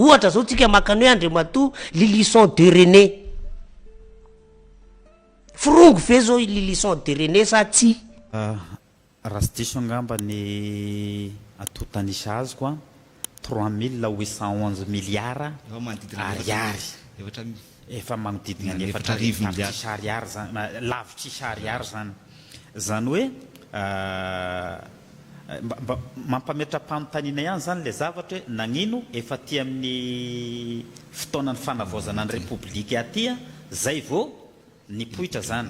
ohatra zao tsika makany hoe Andriamatoa Lilisan de René frongo ve zao Lilisan de René sa tsy raha sy diso angamba ny atotanisa azoko a 3811 milliards ariary efa magnodidina ny efatra ariary zany lavitry ariary zany hoe mampametra-panontaniana ihany zany le zavatra hoe nagnino efa ty amin'ny fotoanany fanavaozana ny repoblika atya zay vao nipoitra zany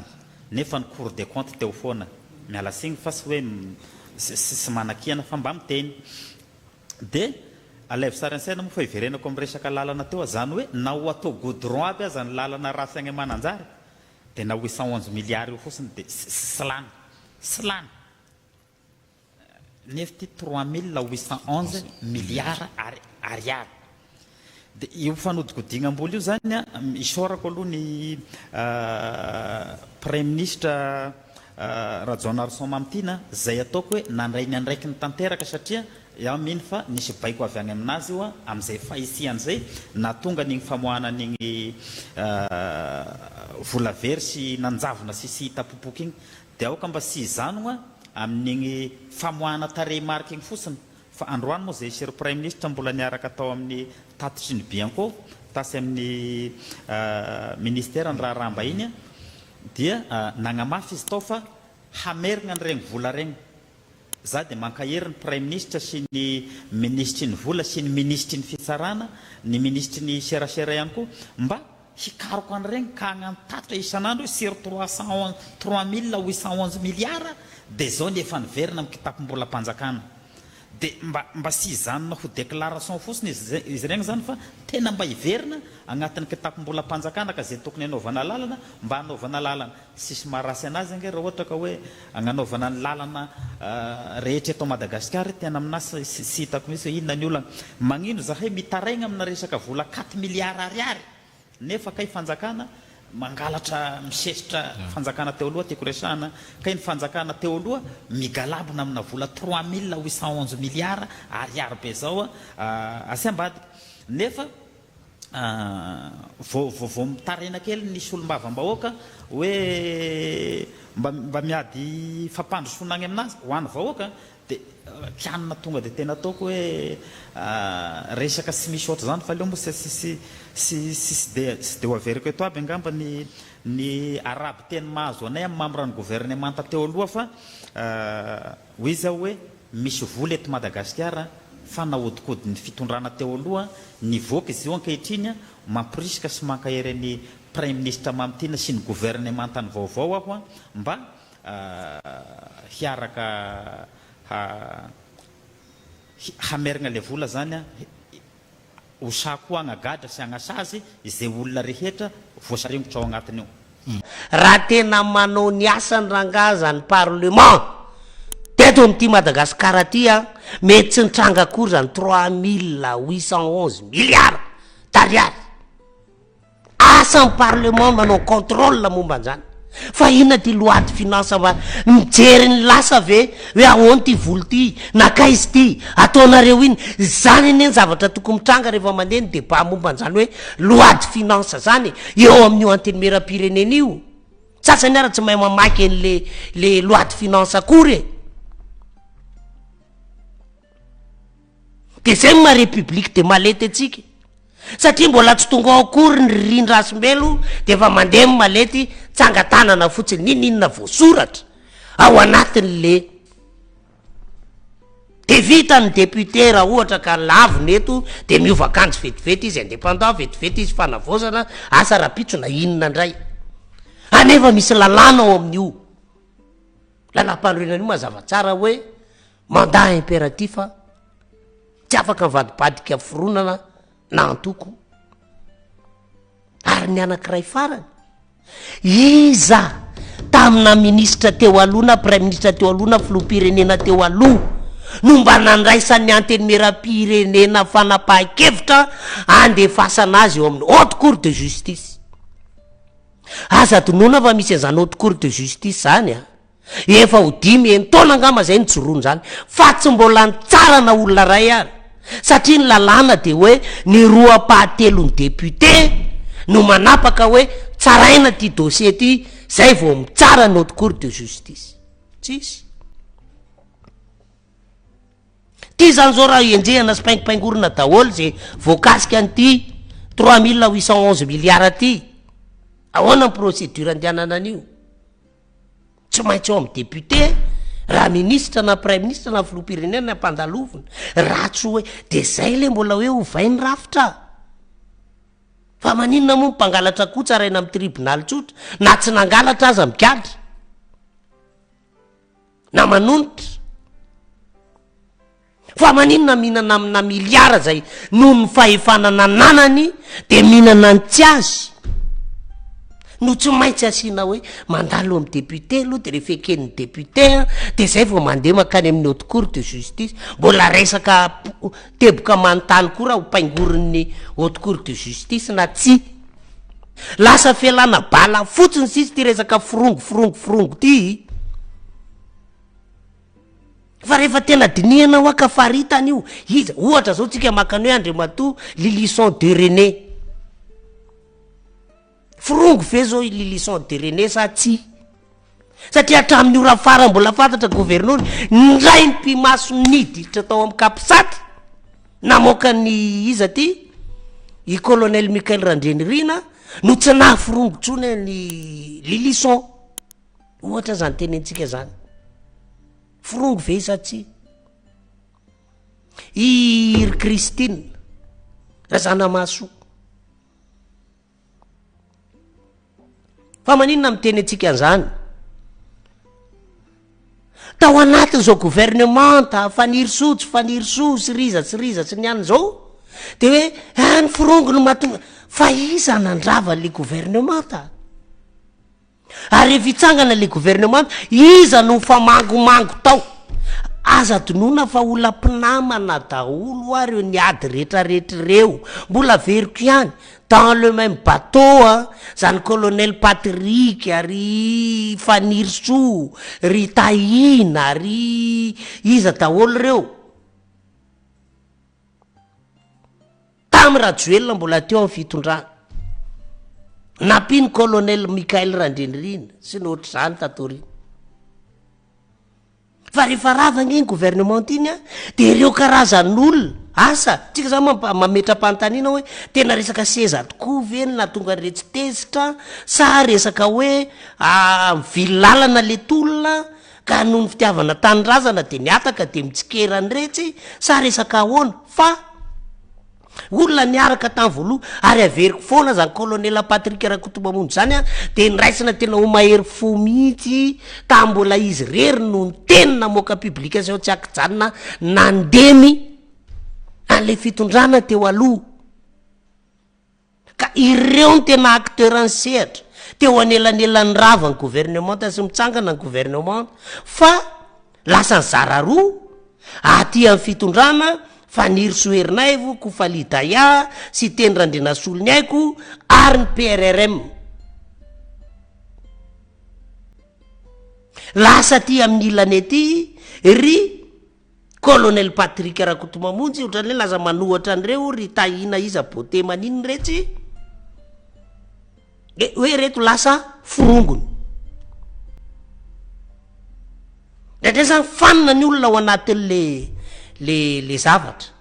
nefa ny cour des comptes teo foana miala signy fa sy hoe sy manakiana fa mba miteny de alève saransaina moa fa iverenako amin'ny resaka lalana teo zany hoe na ho atao goudron aby aza ny lalana ratsy agny amananjary de na 811 milliards io fotsiny de sy lany nefa ty 3811 milliards ariary de io fanodikodigna-mbola io zany a isorako aloha ny premier ministre Rajaonarison Mamptina zay ataoko hoe nandray ny andraiky ny tanteraka satria iaho mino fa nisy baiko avy any aminazy io a amin'izay fahisiany zay na tonga n'igny famoahana n'igny vola very sy nanjavona sy hitapopoky igny de aoka mba sy izanoa amin'igny famoahana tarehimarika igny fotsiny fa androany moa zay ser premier ministre mbola niaraka atao amin'ny tatitry ny bianco tasy amin'ny ministère ny raha ramba iny a dia nagnamafy izy tao fa hamerigna ny regny vola regny za de mankahery ny premier ministre sy ny ministre ny vola sy ny ministre ny fitsarana ny ministre ny serasera ihany koa mba hikaroko any regny ka agnantatra isan'andro hoe sur 3811 milliards de zao nefa niverina amin'ny kitapom-bola mpanjakana de mba sy izanona ho déclaration fotsiny izy regny zany fa tena mba hiverina agnatin'ny kitapom-bola mpanjakana ka zay tokony hanaovana lalana mba hanaovana lalana sisy marasy anazy ange raha ohatra ka hoe agnanaovana ny lalana rehetra eto Madagasikara tena aminazy sy hitako mihitsy hoe inona ny olana magnino zahay mitaraigna amina resaka vola 4 milliards ariary nefa kay fanjakana mangalatra misesitra fanjakana teo aloha tiako resahana kay ny fanjakana teo aloha migalabona amina vola 3811 milliards ariary be zao asyambady nefa vao mitaraina kely nisy olom-bava-bahoaka hoe mba miady fampandrosonagny aminazy ho an'ny vahoaka de kianina tonga de tena ataoko hoe resaka sy misy ohatra zany fa leo moa sy de ho averiko eto aby angamba ny araby teny mahazo anay amin'ny membre-ny gouvernemanta teo aloha fa ho izy aho hoe misy vola eto Madagasikara fa nahodikody ny fitondrana teo aloha nivoaka izy io ankehitriny mampirisika sy mankahery ny premier ministre Mamptina sy ny gouvernemanta ny vaovao aho a mba hiaraka hamerigna le vola zany a hosako agnagadra sy agnasazy izay olona rehetra voasaringotra ao agnatiny io raha tena manao ny asany rangaza ny parlement teto amin'ity Madagasikara ty a mety tsy nitranga akory zany 3811 milliards d'ariary asan'ny parlement manao contrôle momba an'izany fa inona ty loady finance mba mijery ny lasa ve hoe ahoana ty voly ty nakaizy ty ataonareo iny zany eny zavatra tokony mitranga rehefa mandeha ny débat momba an'izany hoe loady finance zany eo amin'io antenimera-pirenena io sasany ara tsy mahay mamaky le loady finance akory de zay ma république de malety atsika satria mbola tsy tonga ao akory ny ririndra-sombelo de efa mandeha malety tsangatanana fotsiny ninina voasoratra ao anatiny le de vita ny député raha ohatra ka laviny eto de miova akanjo vetivety izy indépendant vetivety izy fanavaozana asa rapitsona inona ndray anefa misy lalàna ao amin'io lalam-panorenana io mazava tsara hoe mandat impératif tsy afaka mivadibadika fironana na antoko ary ny anankiray farany iza tamina ministra teo aloha na premier ministre teo aloha na filoham-pirenena teo aloha no mba nandraisan'ny antenimera-pirenena fanapahan-kevitra andefasana azy eo amin'ny haute cour de justice aza tonoana fa misy azany haute cour de justice zany a efa ho 10 taona angamba zay nijoroany zany fa tsy mbola nitsarana olona ray ary satria ny lalàna de hoe ny roapahatelony député no manapaka hoe tsaraina ty dossier ty zay vao mitsara ny haute cour de justice tsisy ty zany zao raha enjehana sy paingopaingorona daholo zay voakasika an'ty 3811 milliards ty ahoana ny procédure andehanana an'io tsy maintsy eo amin'ny député raha ministre na premier ministre na filoham-pirenena na ampandalovina ratsy hoe de zay le mbola hoe hovainy rafitra fa maninona moa mpangalatra koa tsaraina amin'ny tribunal tsotra na tsy nangalatra aza mikadra na manonitra fa maninona mihinana amina miliara zay noho ny fahefanana nanany de mihinana ny tsy azy no tsy maintsy asiana hoe mandalo amin'ny député aloha de rehefa eken'ny député de zay vao mandeha makany amin'ny haute cour de justice mbola resaka teboka manontany koa raha ho paingorin'ny haute cour de justice na tsy lasa fialana bala fotsiny sisy ty resaka firongo ty fa rehefa tena dinihana ho akafaritany io iza ohatra zao tsika makany hoe Andriamatoa Lilisan de René firongo ve zao Lilisan de René sa tsy satria hatramin'io raha fara mbola fantatra gouverneur ndray ny mpimaso niditra tao amin'ny kapisatra namoaka ny iza ty i colonel Michael Randrenirina no tsy nahafirongo tsony ny Lilisan ohatra zany tenentsika zany firongo ve sa tsy i Christine razana maso fa maninona miteny antsika an'izany tao anatin' zao gouvernement faniry so sy rizatsy ny any zao de hoe ny firongo no mahatonga fa iza nandrava le gouvernement ary vitsangana le gouvernement iza no famangomango tao aza donona fa ola mpinamana daholo ary ny ady rehetrarehetra reo mbola veriko ihany dans le même bateau zany colonel Patrick ary Fanirso ry Tahina ry iza daholo reo tamy Rajoelina mbola teo amin'ny fitondrana napiny colonel Michael Randrenirina sy ny ohatry zany tatoriny fa rehefa ravagna iny gouvernement iny de ireo karazan'olona asa tsika zany mametra-panontaniana hoe tena resaka seza tokoa veny na tonga retsy tezitra sa resaka hoe mivily lalana le tolona ka noho ny fitiavana tanindrazana de niataka de mitsikerany retsy sa resaka ahoana fa olona niaraka tany voaloha ary averiko foana zany colonel Patrick Rakotomamonjy zany de niraisana tena ho mahery fo mihitsy tambola izy rery no ny tenina moka publication tsy akijanona nandemy an'le fitondrana teo aloha ka ireo ny tena acteur ny sehatra teo anelanelan'ny rava ny gouvernement sy mitsangana ny gouvernement fa lasa ny zara roa aty amin'ny fitondrana Faniry Soherinaivo Kofali Daya sy Teny Randrenasolony aiko ary ny PRRM lasa ty amin'ny ilany ety ry colonel Patrick Rakotomamonjy ohatran'le laza manohatra an'ireo ry Tahina iza bote maniny retsy hoe reto lasa firongony dra zany fanina ny olona ao anatin'le zavatra